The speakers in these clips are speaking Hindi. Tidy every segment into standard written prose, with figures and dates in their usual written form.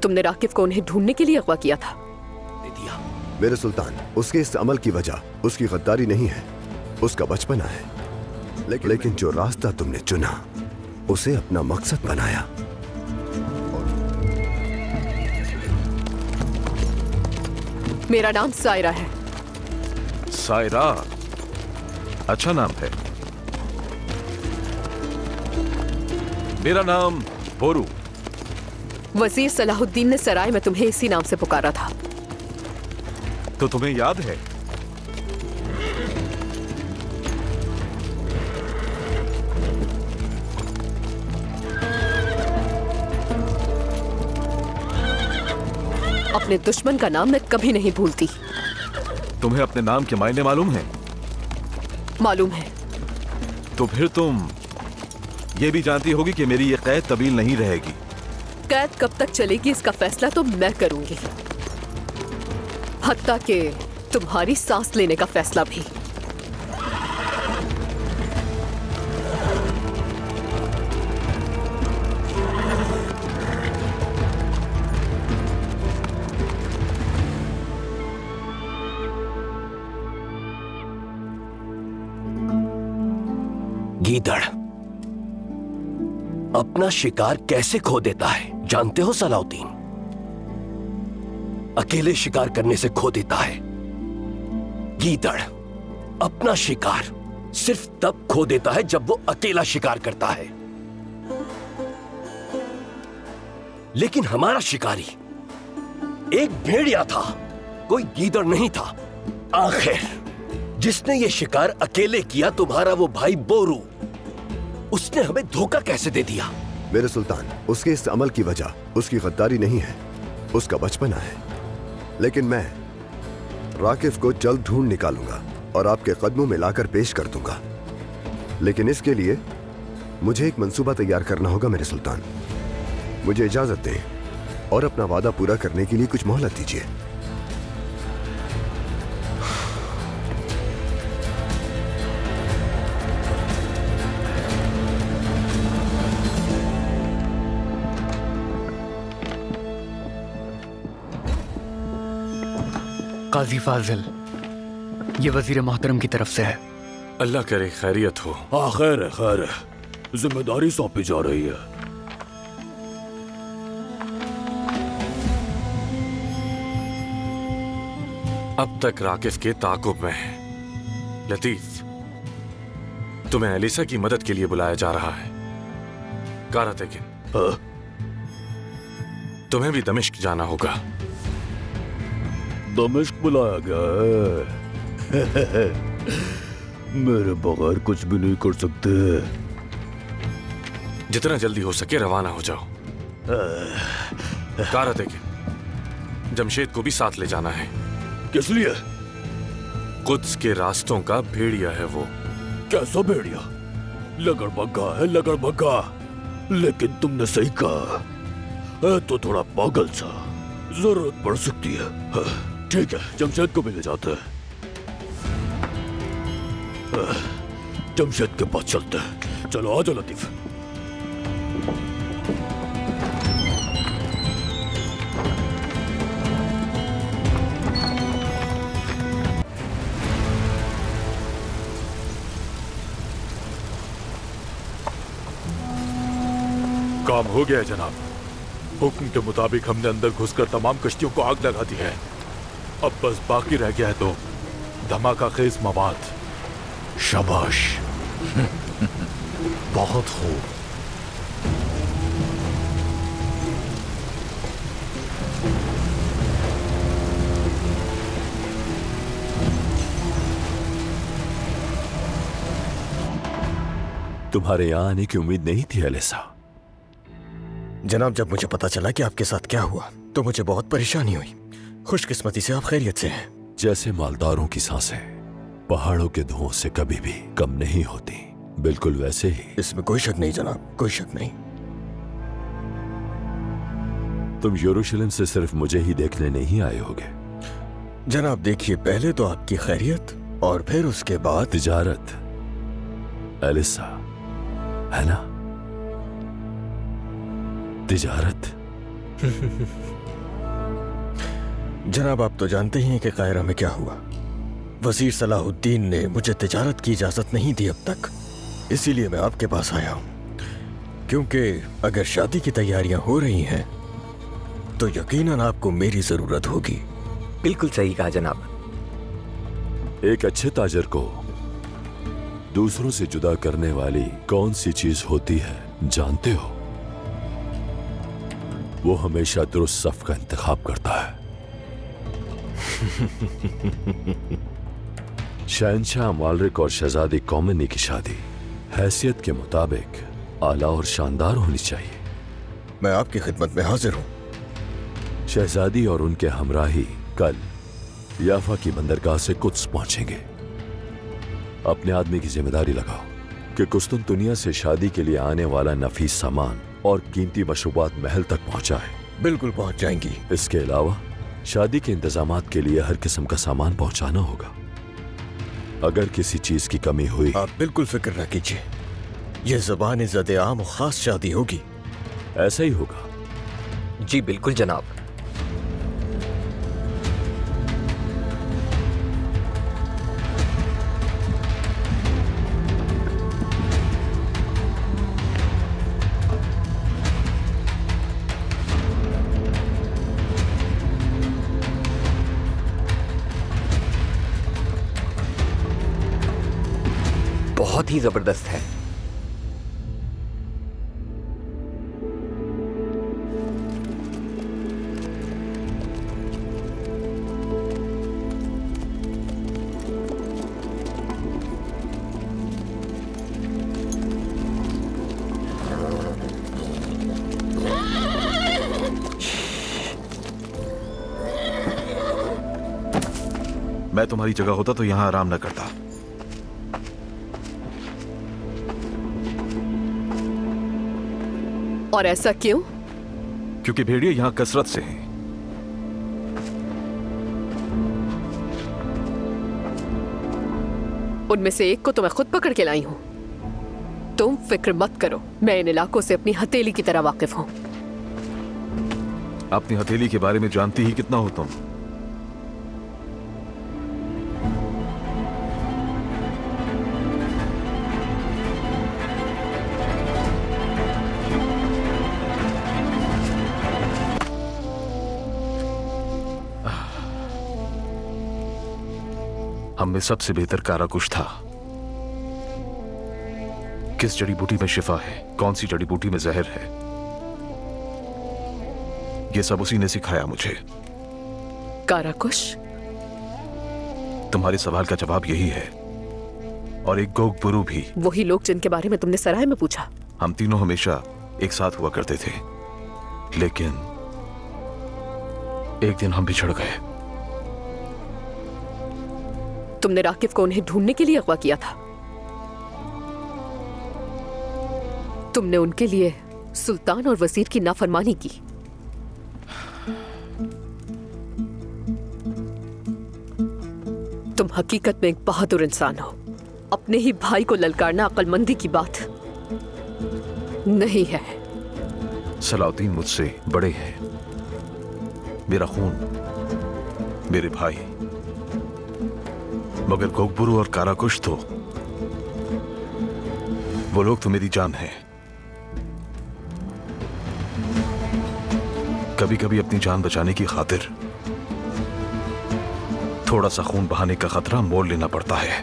तुमने राकिब को उन्हें ढूंढने के लिए अगवा किया था। दे दिया। मेरे सुल्तान, उसके इस अमल की वजह उसकी गद्दारी नहीं है, उसका बचपना है। लेकिन जो रास्ता तुमने चुना उसे अपना मकसद बनाया। मेरा नाम सायरा है। सायरा अच्छा नाम है। मेरा नाम बोरू। वजीर सलाहुद्दीन ने सराय में तुम्हें इसी नाम से पुकारा था। तो तुम्हें याद है? अपने दुश्मन का नाम मैं कभी नहीं भूलती। तुम्हें अपने नाम के मायने मालूम है? मालूम है। तो फिर तुम ये भी जानती होगी कि मेरी ये कैद तवील नहीं रहेगी। कैद कब तक चलेगी इसका फैसला तो मैं करूंगी, हत्ता कि तुम्हारी सांस लेने का फैसला भी। गीदड़ अपना शिकार कैसे खो देता है जानते हो सलाहुद्दीन? अकेले शिकार करने से खो देता है। गीदड़ अपना शिकार सिर्फ तब खो देता है जब वो अकेला शिकार करता है। लेकिन हमारा शिकारी एक भेड़िया था, कोई गीदड़ नहीं था। आखिर जिसने ये शिकार अकेले किया तुम्हारा वो भाई बोरू, उसने हमें धोखा कैसे दे दिया? मेरे सुल्तान, उसके इस अमल की वजह उसकी गद्दारी नहीं है, उसका बचपना है। लेकिन मैं राकिब को जल्द ढूंढ निकालूंगा और आपके कदमों में लाकर पेश कर दूंगा। लेकिन इसके लिए मुझे एक मंसूबा तैयार करना होगा मेरे सुल्तान। मुझे इजाजत दें और अपना वादा पूरा करने के लिए कुछ मोहलत दीजिए। काजी फाजिल, ये वजीर मोहतरम की तरफ से है। अल्लाह करे खैरियत हो। हाँ खैर है, खैर है। जिम्मेदारी सौंपी जा रही है। अब तक राकिब के ताकुब में है। लतीफ, तुम्हें एलिसा की मदद के लिए बुलाया जा रहा है। कारातेकिन, तुम्हें भी दमिश्क जाना होगा। दमिश्क बुलाया गया है। मेरे बगैर कुछ भी नहीं कर सकते। जितना जल्दी हो सके रवाना हो जाओ। कारातेकिन, जमशेद को भी साथ ले जाना है। किस लिए? कुद्स के रास्तों का भेड़िया है वो। कैसा भेड़िया? लगड़बग्गा है, लगड़बग्गा। लेकिन तुमने सही कहा, है तो थोड़ा पागल सा। जरूरत पड़ सकती है। ठीक है, जमशेद को भी ले जाते हैं। जमशेद के पास चलते हैं। चलो आ जाओ लतीफ। काम हो गया जनाब। हुक्म के मुताबिक हमने अंदर घुसकर तमाम कश्तियों को आग लगा दी है। अब बस बाकी रह गया है तो धमाका खेज मवाद। शाबाश। बहुत खूब। तुम्हारे यहां आने की उम्मीद नहीं थी एलिसा। जनाब, जब मुझे पता चला कि आपके साथ क्या हुआ तो मुझे बहुत परेशानी हुई। खुशकिस्मती से आप खैरियत से हैं। जैसे मालदारों की सांसें पहाड़ों के धुओं से कभी भी कम नहीं होती, बिल्कुल वैसे ही। इसमें कोई शक नहीं जनाब, कोई शक नहीं। तुम यरूशलेम से सिर्फ मुझे ही देखने नहीं आए होगे। जनाब देखिए, पहले तो आपकी खैरियत और फिर उसके बाद तिजारत। एलिसा, है ना? तिजारत। जनाब, आप तो जानते ही हैं कि कायरा में क्या हुआ। वजीर सलाहुद्दीन ने मुझे तिजारत की इजाजत नहीं दी अब तक, इसीलिए मैं आपके पास आया हूं। क्योंकि अगर शादी की तैयारियां हो रही हैं तो यकीनन आपको मेरी जरूरत होगी। बिल्कुल सही कहा जनाब। एक अच्छे ताजर को दूसरों से जुदा करने वाली कौन सी चीज होती है जानते हो? वो हमेशा दुरुस्त सफ का इंतखाब करता है। शहंशाह मालरिक और शहजादी कौमनी की शादी हैसियत के मुताबिक आला और शानदार होनी चाहिए। मैं आपकी खिदमत में हाजिर हूं। शहजादी और उनके हमराही कल याफा की बंदरगाह से कुद्स पहुंचेंगे। अपने आदमी की जिम्मेदारी लगाओ कि कुस्तुनतुनिया से शादी के लिए आने वाला नफीस सामान और कीमती मशरूबात महल तक पहुंचाए। बिल्कुल पहुंच जाएंगी। इसके अलावा शादी के इंतजामात के लिए हर किस्म का सामान पहुंचाना होगा। अगर किसी चीज की कमी हुई, आप बिल्कुल फिक्र न कीजिए। यह ज़बान ज़द आम खास शादी होगी। ऐसा ही होगा। जी बिल्कुल जनाब। बहुत ही जबरदस्त है। मैं तुम्हारी जगह होता तो यहां आराम न करता। और ऐसा क्यों? क्योंकि भेड़िए यहां कसरत से हैं। उनमें से एक को तो मैं खुद पकड़ के लाई हूं। तुम फिक्र मत करो, मैं इन इलाकों से अपनी हथेली की तरह वाकिफ हूं। अपनी हथेली के बारे में जानती ही कितना हो तुम? हम में सबसे बेहतर काराकुश था। किस जड़ी बूटी में शिफा है, कौन सी जड़ी बूटी में जहर है, ये सब उसी ने सिखाया मुझे। काराकुश? तुम्हारे सवाल का जवाब यही है। और एक गोगबुरु भी। वही लोग जिनके बारे में तुमने सराय में पूछा। हम तीनों हमेशा एक साथ हुआ करते थे, लेकिन एक दिन हम बिछड़ गए। तुमने राकिफ को उन्हें ढूंढने के लिए अगवा किया था। तुमने उनके लिए सुल्तान और वजीर की नाफरमानी की। तुम हकीकत में एक बहादुर इंसान हो। अपने ही भाई को ललकारना अक्लमंदी की बात नहीं है। सलाउद्दीन मुझसे बड़े हैं, मेरा खून, मेरे भाई। मगर गोगबुरु और काराकुश तो वो लोग तो मेरी जान है। कभी कभी अपनी जान बचाने की खातिर थोड़ा सा खून बहाने का खतरा मोल लेना पड़ता है।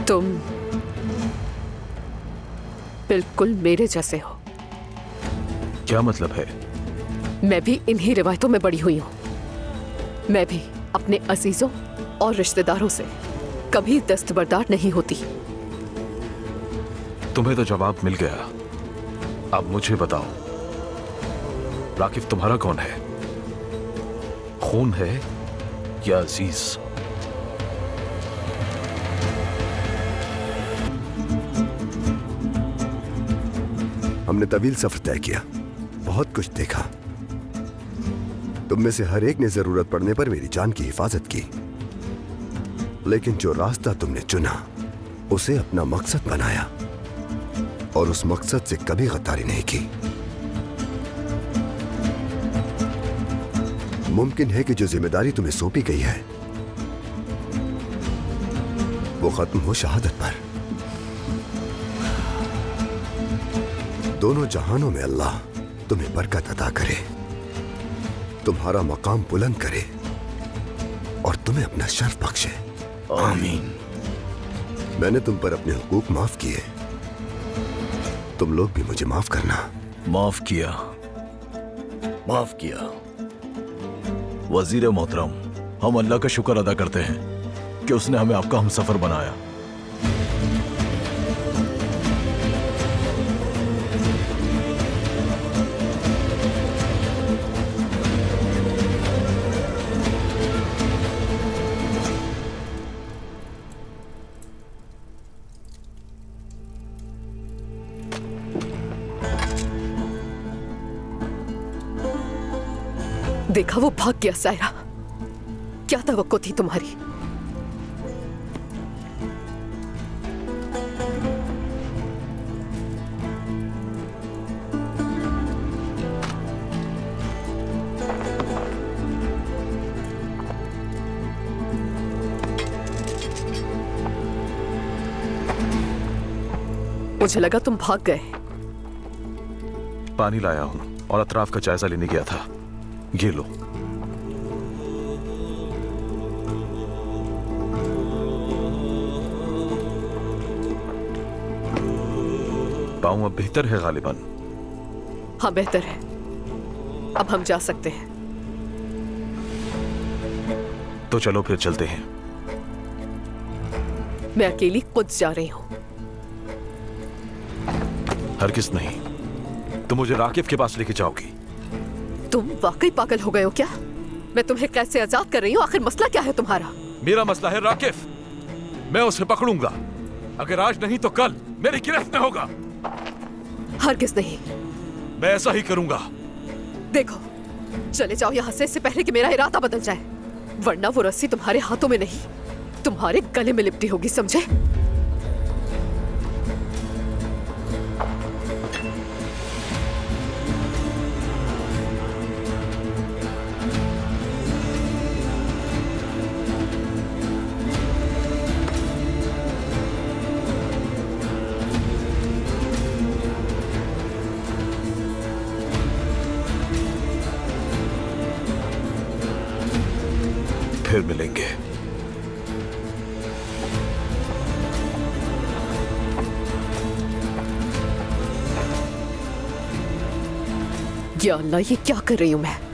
तुम बिल्कुल मेरे जैसे हो। क्या मतलब है? मैं भी इन्हीं रिवायतों में बड़ी हुई हूं। मैं भी अपने अजीजों और रिश्तेदारों से कभी दस्तबरदार नहीं होती। तुम्हें तो जवाब मिल गया। अब मुझे बताओ, राकिफ तुम्हारा कौन है? खून है या अजीज? हमने तवील सफर तय किया, बहुत कुछ देखा। तुम में से हर एक ने जरूरत पड़ने पर मेरी जान की हिफाजत की, लेकिन जो रास्ता तुमने चुना उसे अपना मकसद बनाया और उस मकसद से कभी गद्दारी नहीं की। मुमकिन है कि जो जिम्मेदारी तुम्हें सौंपी गई है वो खत्म हो शहादत पर। दोनों जहानों में अल्लाह तुम्हें बरकत अता करे, तुम्हारा मकाम बुलंद करे और तुम्हें अपना शर्फ बख्शे। आमीन। मैंने तुम पर अपने हुकूक माफ किए, तुम लोग भी मुझे माफ करना। माफ किया, माफ किया। वजीर मोहतरम, हम अल्लाह का शुक्र अदा करते हैं कि उसने हमें आपका हमसफर बनाया। देखा, वो भाग गया। सायरा, क्या तवक्को थी तुम्हारी? मुझे लगा तुम भाग गए। पानी लाया हूं और अतराफ का जायजा लेने गया था। ये लो। पाऊं अब बेहतर है गालिबन? हाँ, बेहतर है। अब हम जा सकते हैं। तो चलो फिर चलते हैं। मैं अकेली कुछ जा रही हूं। हरगिज़ नहीं, तुम मुझे राकिफ के पास लेके जाओगी। तुम वाकई पागल हो गए हो क्या? मैं तुम्हें कैसे आजाद कर रही हूँ? आखिर मसला क्या है तुम्हारा? मेरा मसला है राकिफ। मैं उसे पकड़ूंगा। अगर आज नहीं तो कल मेरी गिरफ्त में होगा। हरगिज़ नहीं। मैं ऐसा ही करूंगा। देखो, चले जाओ यहाँ से, इससे पहले कि मेरा इरादा बदल जाए, वरना वो रस्सी तुम्हारे हाथों में नहीं, तुम्हारे गले में लिपटी होगी, समझे? फिर मिलेंगे। या अल्लाह, ये क्या कर रही हूं मैं?